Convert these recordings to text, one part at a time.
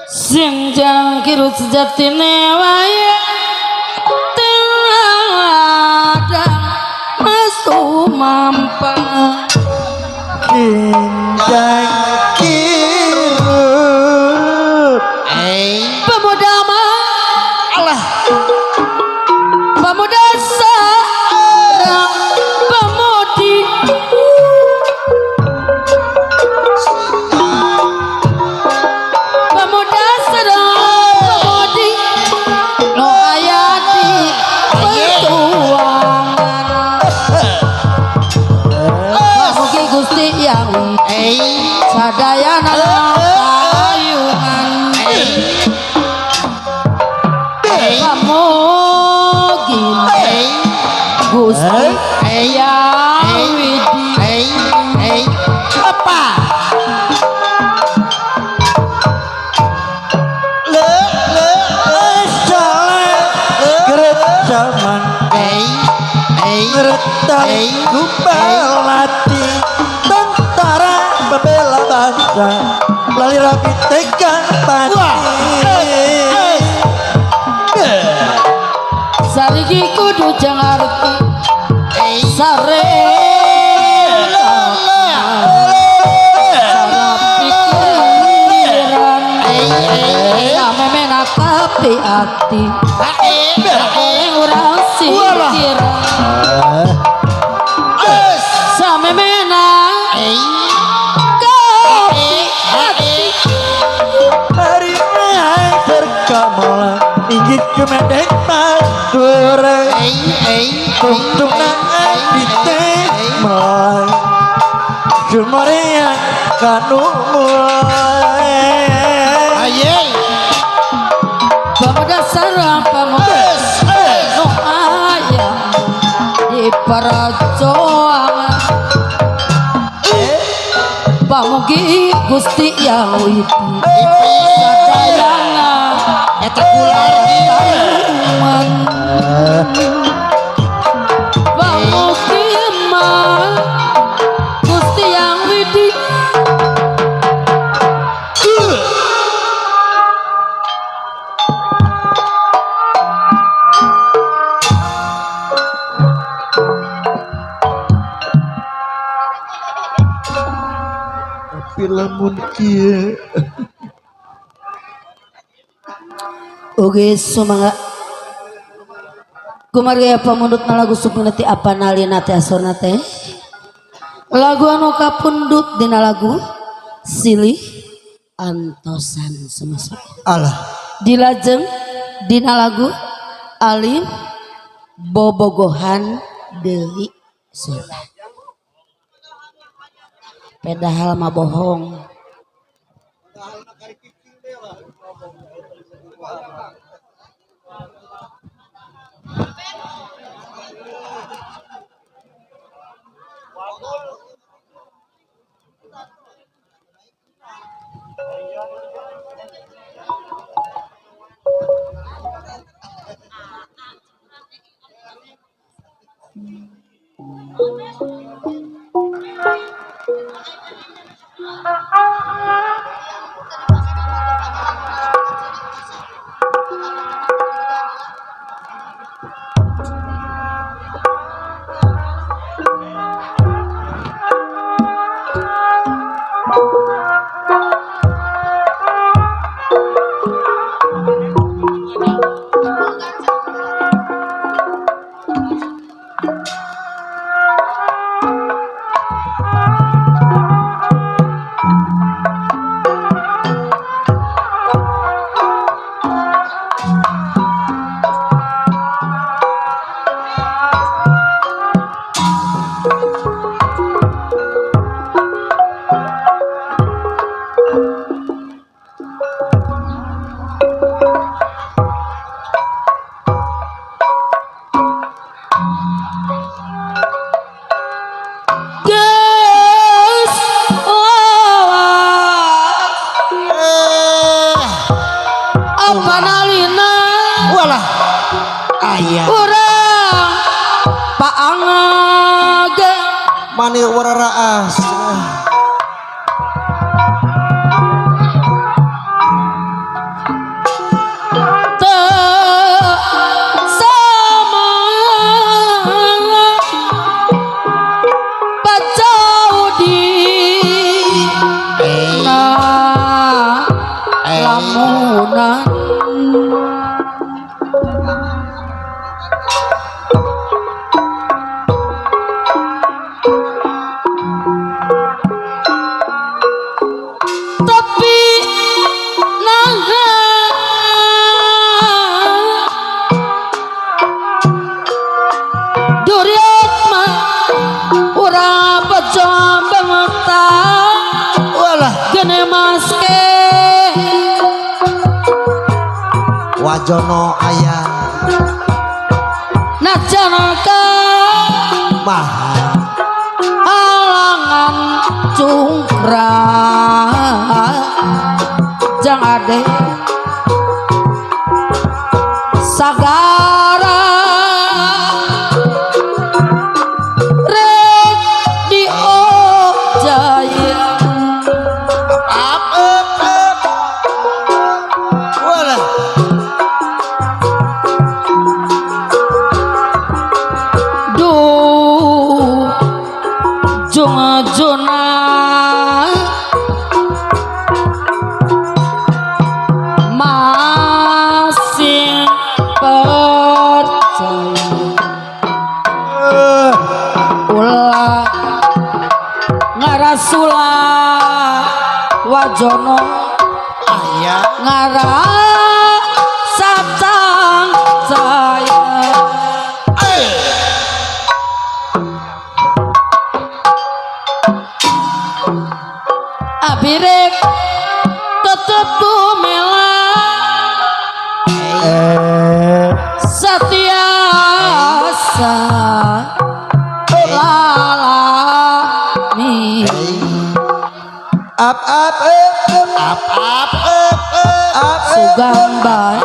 sing jangkir sejatine wayang tengadang masu mampang Kinjang kirut pemuda mah Allah pemuda sarang pemudi pemuda sarang pemudi no ayati pertuangan mugi Gusti yang sadayana kayungan pamugi Gusti yang widi apa Geret zaman Ngeretan Gubelati Tentara Pembela bangsa Lali rapi tekan pati sarigi kudu jangarti sare pikiran samemena tapi hati boleh urang sikir samemena tapi hati Hari mai berkamalan Inggit kemedek madura Tuntung na abite Melai Jumarian kanu mulai pemuda sarang pemuda no ayam di parajoangan pamugi Gusti yang widi sadayana eta kayungan pamugi mah Gusti yang widi Tapi lamun kieu oge sumangga kumarga pamundutna lagu supinati apa nalina teh asorna teh lagu anu kapundut dina lagu silih antosan semasa Allah dilajeng dina lagu alim bobogohan deui surga padahal mah bohong mani wararaas Wajono ayah najanaka mahal halangan cungkrang jang ade sagara rek diojaya walah duh juna masih percaya ulah ngarasula wajono ayah ngarasatang saya abirek tetep kumela setiasa lalami up sugambar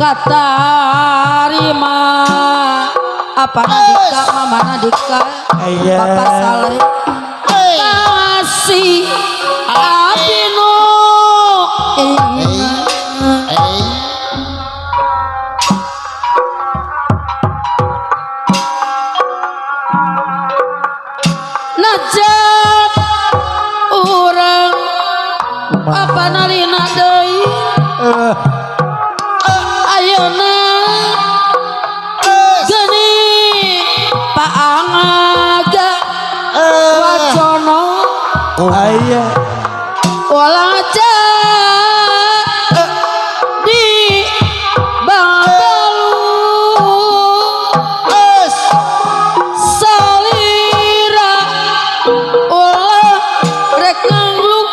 katarima apa nadika mama nadika bapak saleh kasih abinu najat urang apa nalina deui ayeuna geni paangaga wajono ayah walang aja di babalu salira ulah rek ngangluk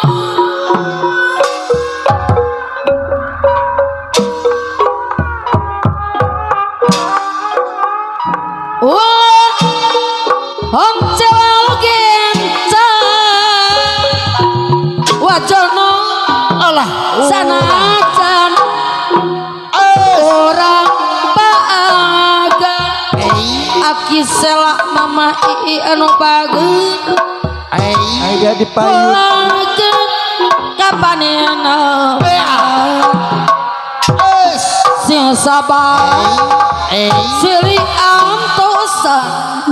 ulah honcewa wajono alah sanajan orang paaga aki selak mama ii anu pagi ayah dipayun pulakeun kapanena sing sabar silih antosan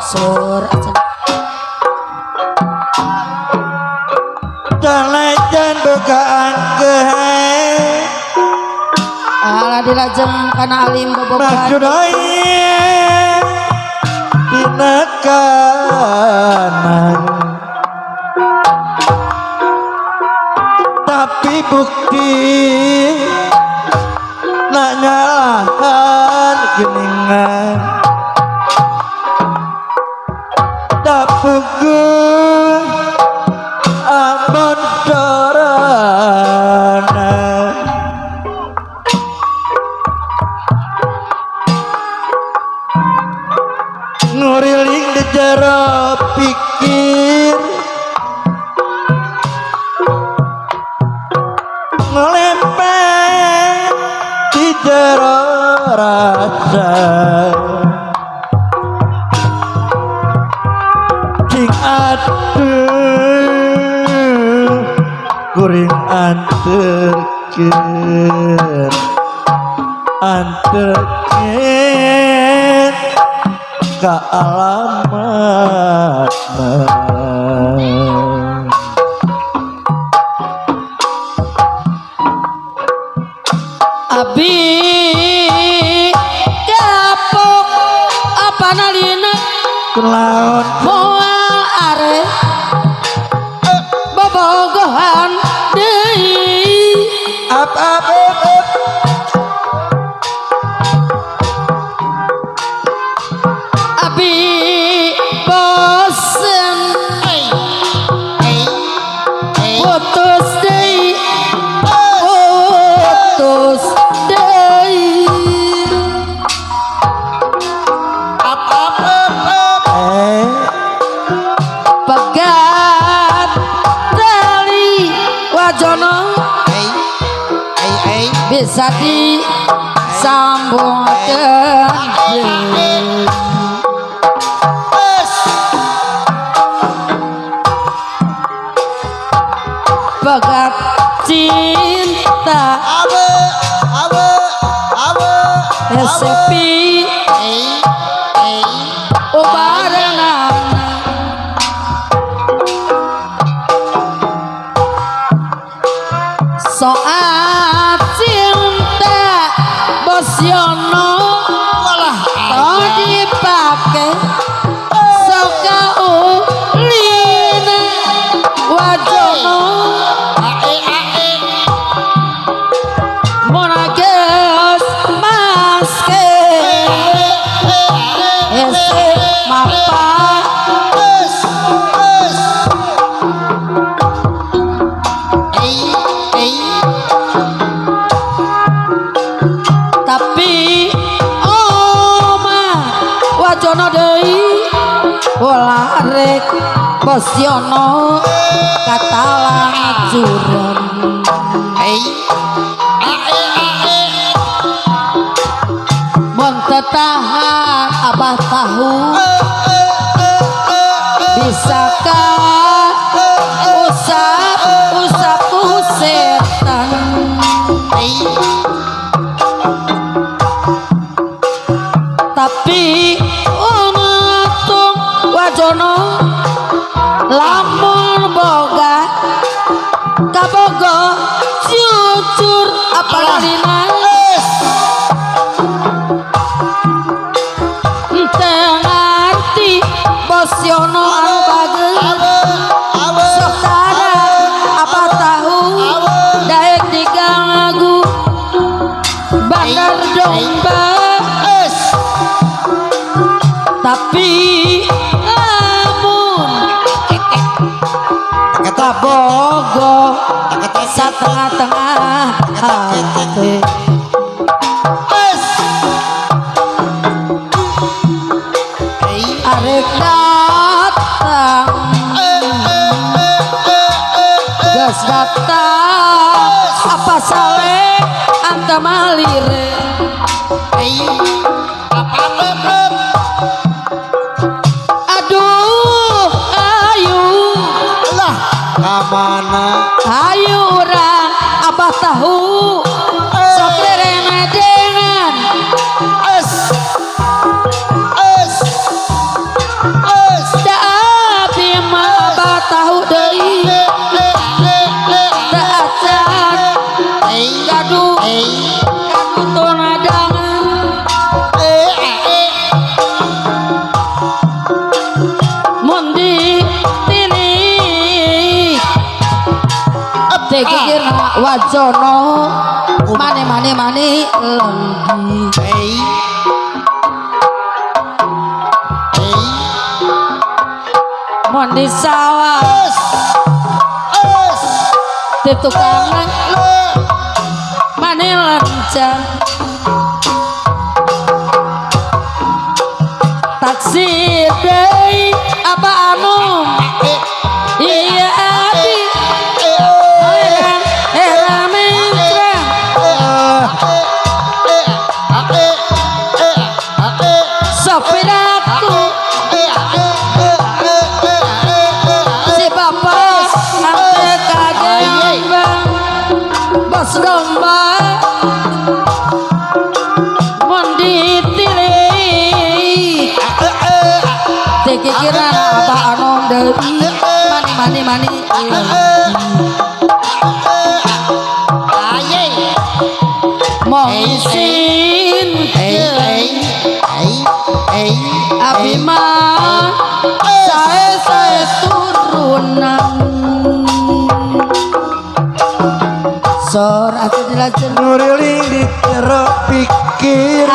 sur acan Dalajan begaan ke ala dilajeng kana alim bobogan maksudnya dina kanan tapi bukti nak nyalahan geningan dapugun abon dorana nguriling di jero pikir ngelempeng di jero rasa cing atuh kuring anterken ka alamat abi kapok apa nalina kelaon moal are bobogohan deui up abi bosen putus deui bisa disambungkeun bagat cinta resepi ubarenana soal cinta Bos Yono oh dipake soka ulina wajono monages maske ese mapa tapi oma wajono deui bola rek Bos Yono katalang jurem mun tetahan abah tahu bisakah usap setan tapi umatung wajono lamun boga kabogo jujur apalina ente ngarti Bos Yono anu bageun sokana apa tahu daek diganggu bandar domba tapi lamun kabogo satengah-tengah hati arek datang geus datang apa saleh anta malire aduh ayu lah kamana ayu urang abah tahu sok remedengan da abi mah abah tahu deui da acan gaduh tonadangan mun ditilik teh kikirna wajono mane lenggi mun di sawah di tukangan mane lancar taksi deui apa anu iya abi heran mencrang sopiratu si bapak ante kagembang Bos domba mun ditilik teh kikiran abah anu deui mani mongsin abi mah sae turunan sor atuh dilajen nguriling di jero pikir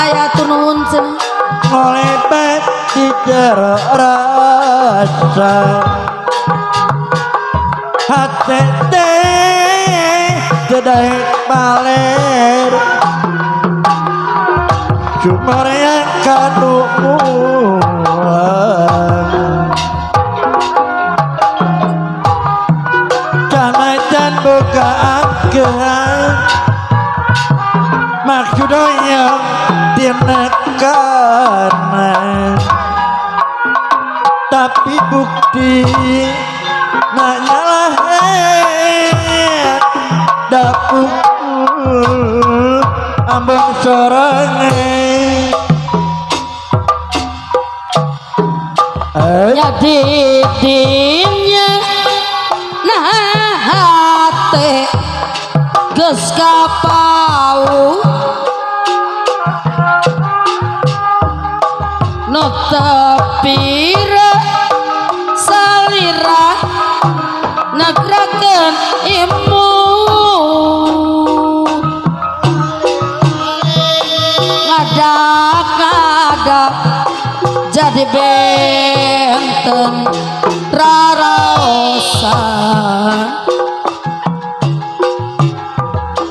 aya tunun cenah ngolepet di jero rasa hati teh sedai baler cuma yang kadumu jangan buka akan tapi bukti nak nyalah dapur ambang sorange jadi dinya nah hati geus kapau nu tepira salira nagrakeun ilmu ngadak-ngadak jadi benten raraosan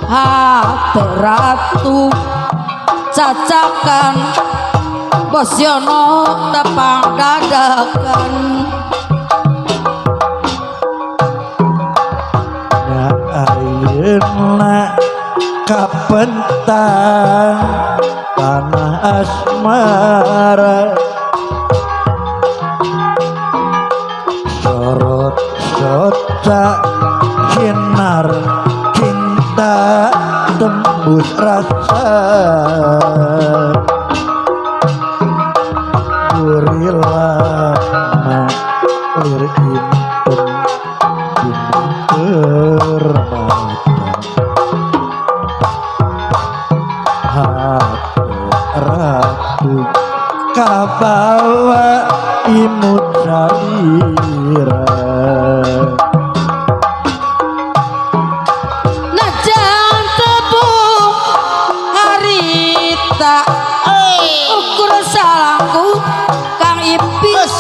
hati ratu cacakan bos Yono tepang dadakan ya ayeuna kapentang tanah asmara sorot soca sinar cinta tembus rasa Gurilah mak lir inten hati ratu kabawa imut salira najan tebuh harita ukur salangku Kang Ipis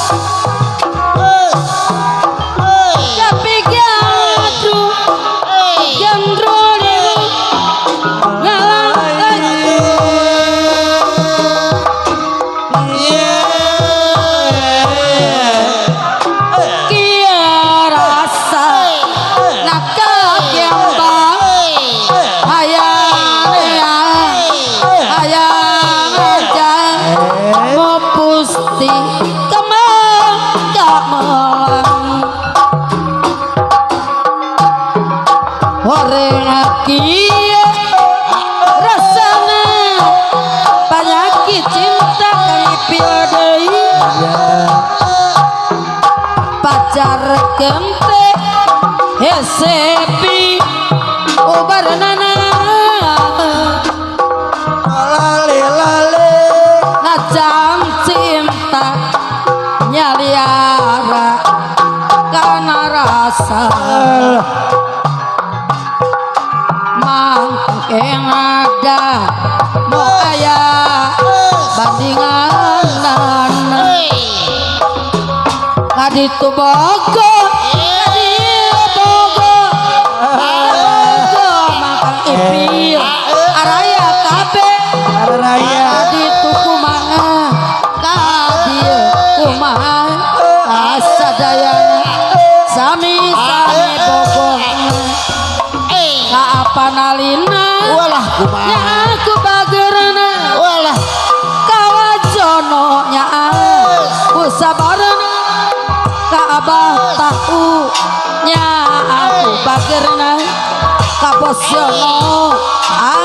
tapi gaduh gendrol ngalang kia rasa nakal kembang hayang aja mau pusti kemang gamelang horeng kia rasana penyakit cinta kaipil deui pacar gente hesepi ubarnana lale najan cinta nyaliara karena rasa mangke ada mau aya bandingan kaditu bogo makan ipil araya kabe raya kaditu kumaha kadieu kumaha asadayana sami bogona kaapanalina walah kumaha nya aku bageurna walah kawajono nya usabarna ka abah tahu nya aku bageurna ka bos Yono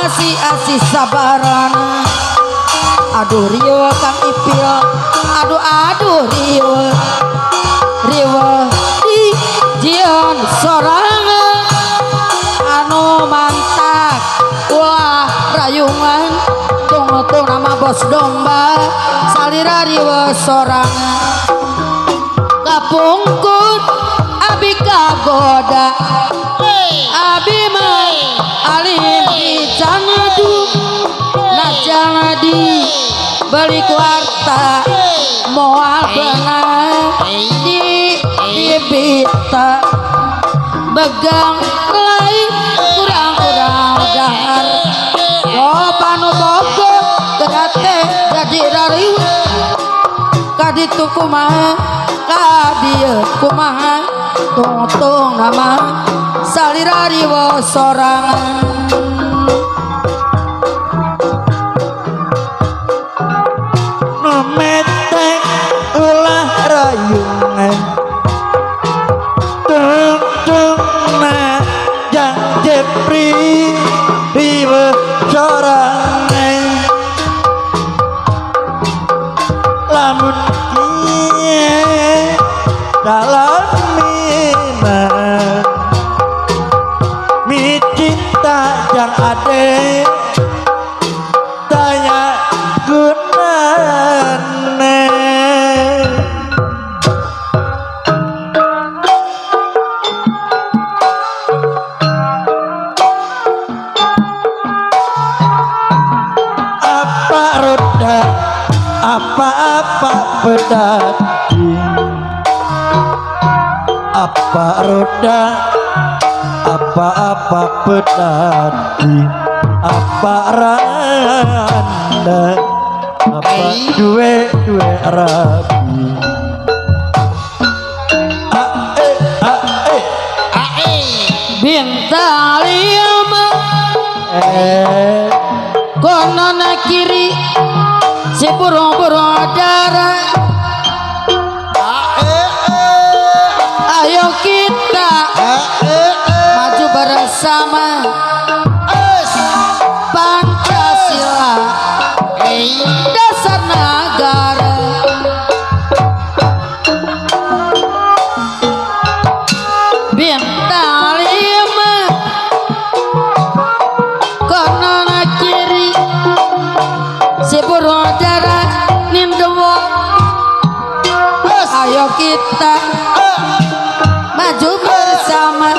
asi sabarana aduh rieu Kang Ipil aduh rieu di jian sorangan anu mantak ulah rayungan tunggu nama bos domba salira rieu sorangan kapungkur abi kagoda abi mah alim dicanadu najaladi beli kuarta moal benar di bibita begang lain kurang-kurang dahar lobanu bogo gerate jadi rari kaditu kumaha kadieu kumaha tungtung nama salira riwo sorangan metek ulah payungan tung tung na jang jepri riwe sorangan lamun kie dalam mina mi cinta yang ade tanya gunane apa roda apa-apa pedati apa roda apa-apa pedati apa randa apa duwe rabi bintang lima konon kiri si burung-burung darah ayo kita maju bersama Pancasila dasar negara bintang lima konon kiri si burung darah nindewo ayo kita maju bersama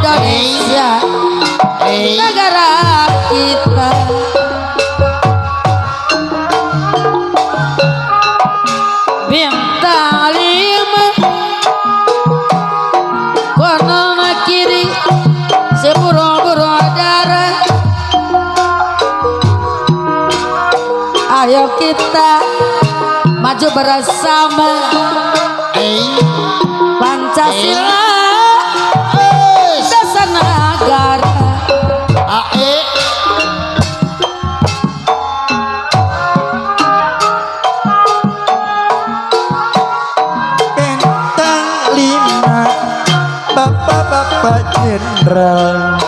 Indonesia negara kita bintang lima konon kiri si burung-burung darah ayo kita maju bersama Pancasila dasar negara bintang lima bapak-bapak jenderal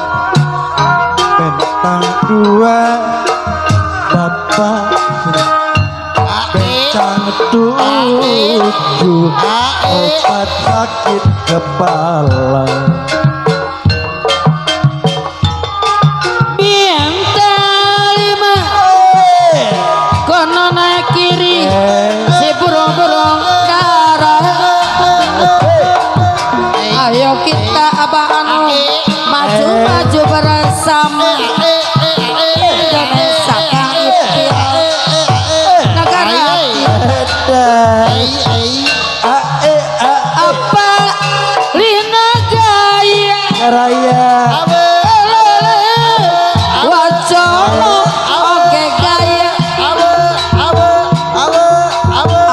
bintang dua bapak bintang tujuh obat sakit kepala bintang lima konon kiri si burung-burung darah ayo kita abang maju-maju bersama Indonesia negara kita apa lina gaya raya wajono oke gaya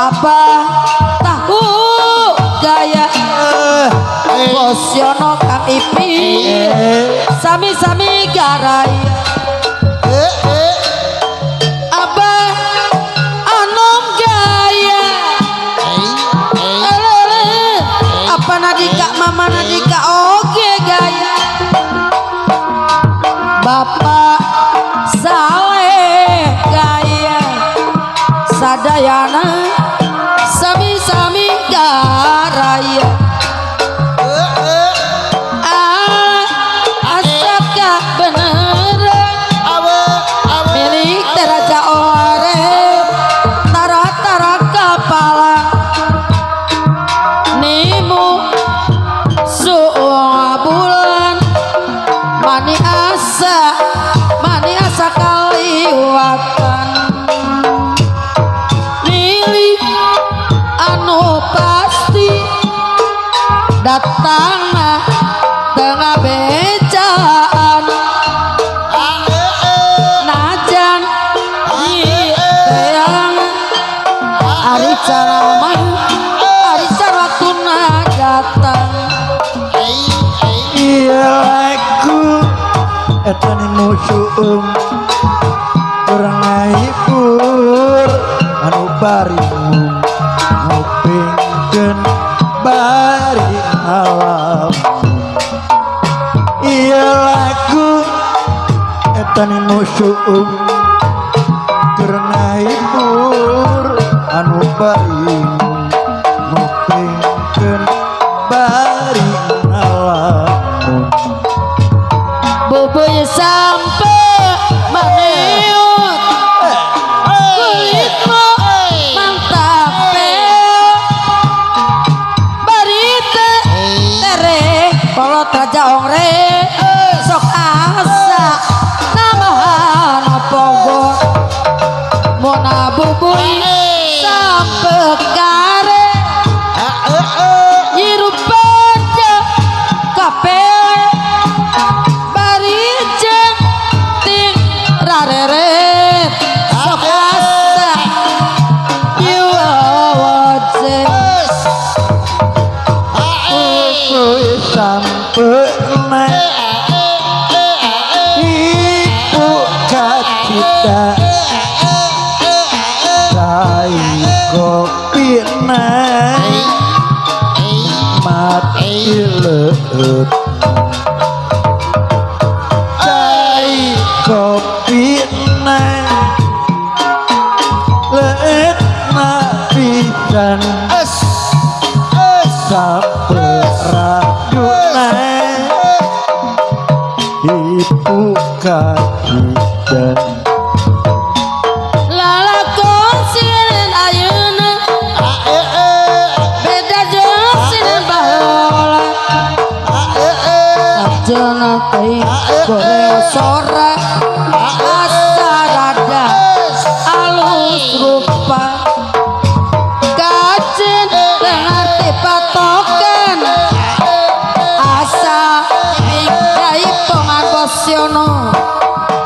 apa tahu gaya Bosyono Kang Ipi sami-sami garaya apa anom gaya apa nadika mama nadika oke gaya bapak saleh gaya sadayana sami-sami garaya asapkah bener milik teraja orep tara-tara kepala nimu bulan mani asa kaliwatan milih anu pasti datang tengah becaan najan yang ari caraman ari caratuna datang iya lagu etani musuh kurang ngahibur anu barimu ngupingkeun bari alam ieu lagu eta nu suung keur hibur anu baing ngupingkeun bari alam Boboy sampe maneut kulitmu mangtape barite tere kolot raja ongre sok asa namahan opogo mona boboy sampe kare nyirupaja kape rareret sok asa iwawaje sampena ibu kacita cai kopina mati leut cai kopina leut na pisan saperaguna ibu kajidan lalakon sirin ayeuna beda jeung sirin baheula sarjana teh goreng sora asa rada alus rupa kajen ngarti patokan asa mingdai pongan bosiono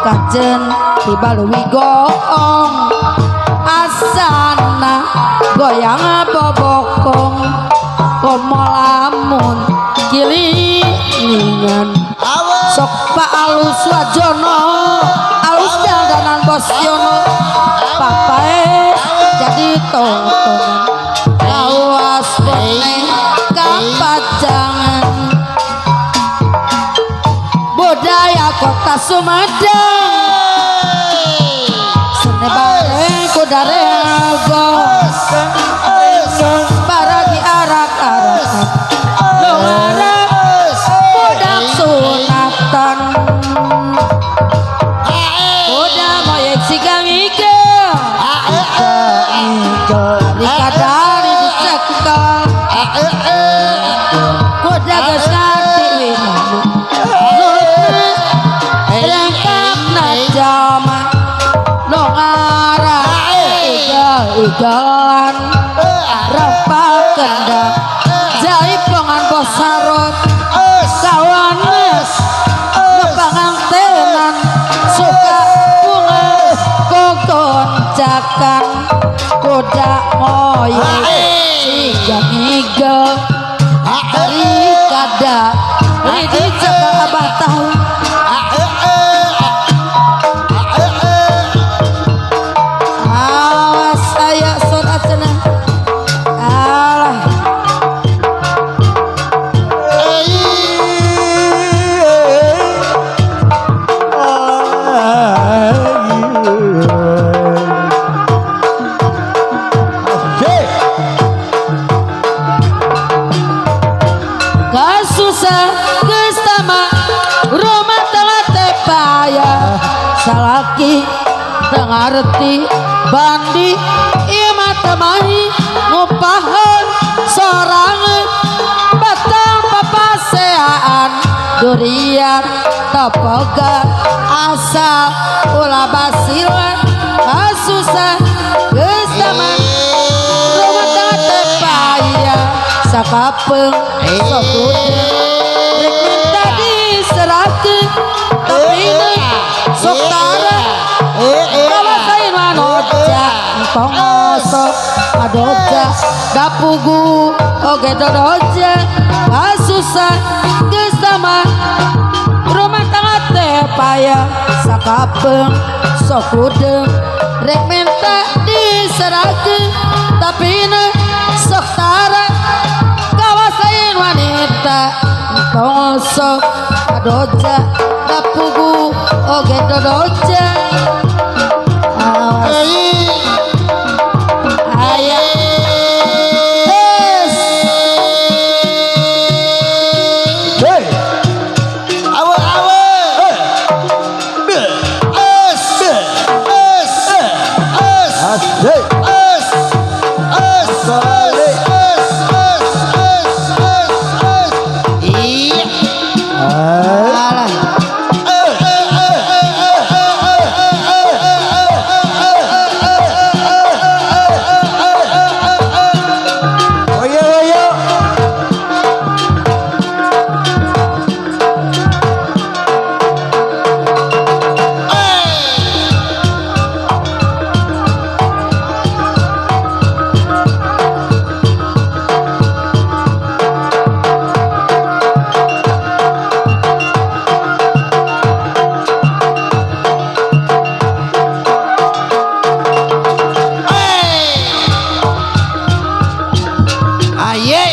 kajen tibaluwi goong asana goyang bobokong komo lamun kilingan sok pa alus wajono alus dandanan bosiono papae jadi tontonan lawas bone kapajangan budaya kota Sumedang sene bareng kudarego baragi arak-arakan longarak budak sunatan budak moyek sigang ike dikadari dicekel budak gesati winamu rengkap na jama longarak igal-igalan rapal kendak jai pongan bosarot kawanes nepangantenan suka bunga kogoncakan kuda moyek sigang igel hari kada ini cekal abah tahu awas saya sorat cenah alah kasusah geus tama rumah tengah teh payah salaki teu ngarti bandi ieu mah temahi ngupaheun sorangan batang papaseaan durian topoga asal ulah basilan kasusah geus tama rumah tengah teh payah sakapeung sok udah rek minta diserahkeun tapi sok tara kawasain manoja pongosok adoja dapugu oge dodoja kasusah geus tama rumah tangga teh payah sakapeung sok udeung rek minta diserahkeun tapi sok sok adoja dapugu oge dodoja awas aya Hey, Awe awe. Es. asik. Iya. alah Oyo oyo. Aye.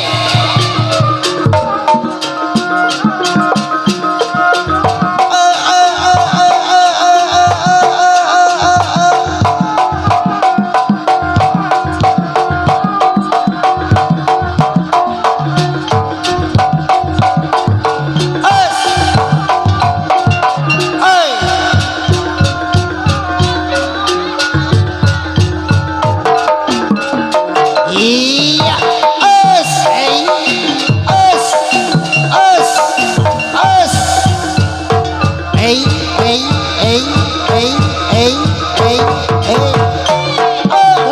Iya.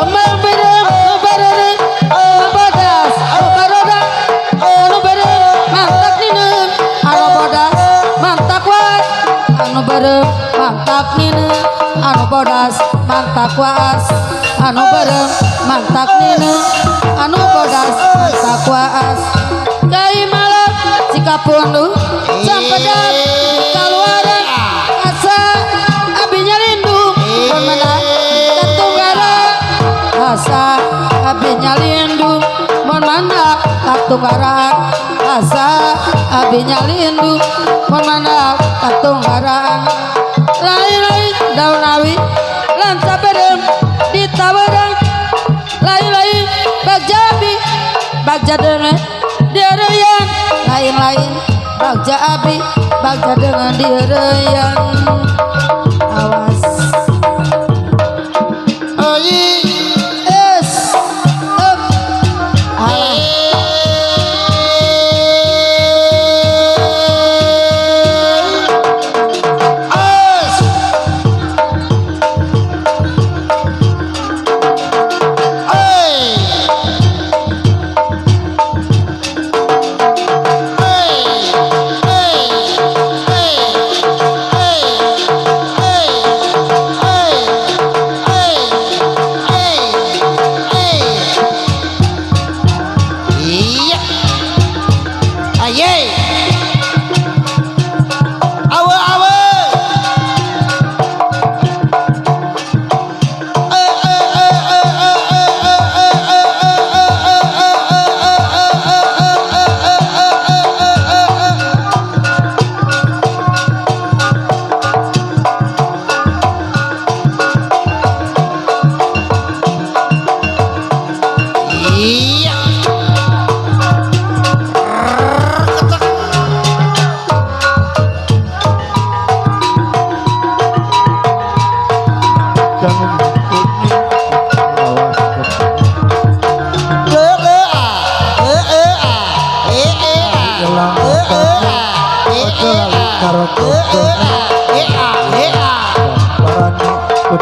Kemar berem, berem, bodas, baroda, anu berem, mantak nina, anu bodas, mantak was, anu berem, mantak nina, anu bodas, mantak was, anu berem, mantak nina, anu bodas, mantak was. Kai malam, jika pundu, sampedan, kaluaran, asa, abinya rindu, bermenang, ketunggaran. Asa abinya lindu mon mandap katunggaran asa abinya lindu mon mandap katunggaran lain-lain daun awi lanca berem ditawarang lain-lain bagja abi bagja dengan direyan lain-lain bagja abi bagja dengan direyan awas es alah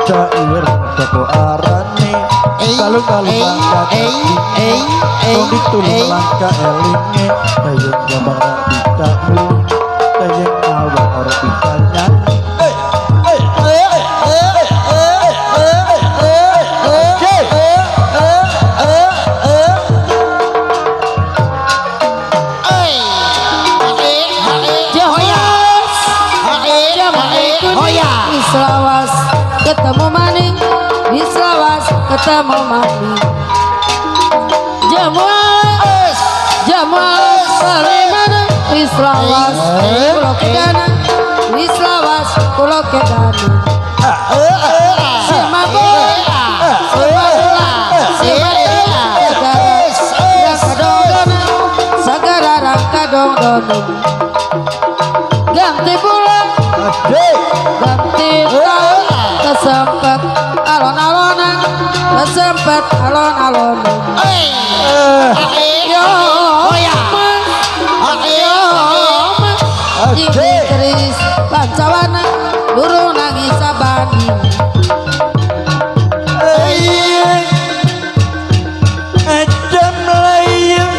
Cair toko arane kalau langkah kau ditulung langkah elinge kayeng gambar bisa kayeng awak orang bisa nyanyi Islawas ketemu maning Islawas ketemu maning Jamual Jamual Salimana wis lawas kula kedana wis lawas kula kedana semabuk segara rangka dong ganti bulan ganti tahun kesempet alon-alonan kesempet alon-alonan yo Keris pancawana durung nangis sabani Adam layang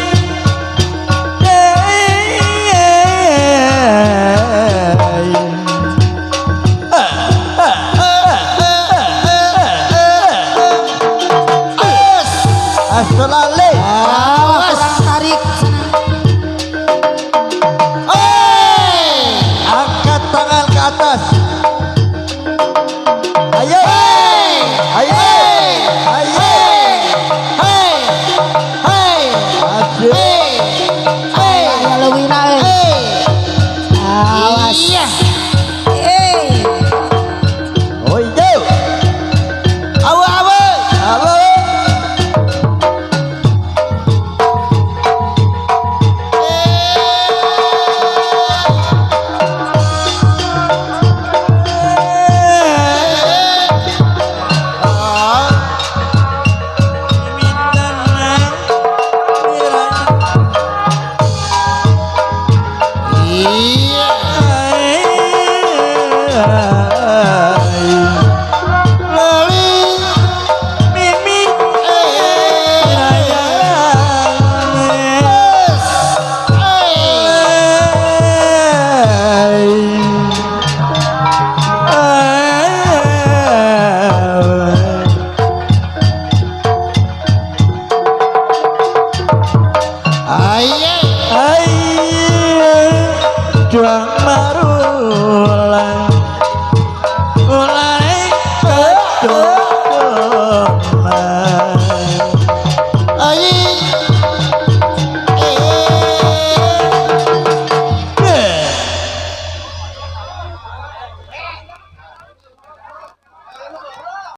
Astolale kurang tarik sana angkat tangan ke atas ayo ayo ayo asik ayo lewina awas oh iya Awe halo Juang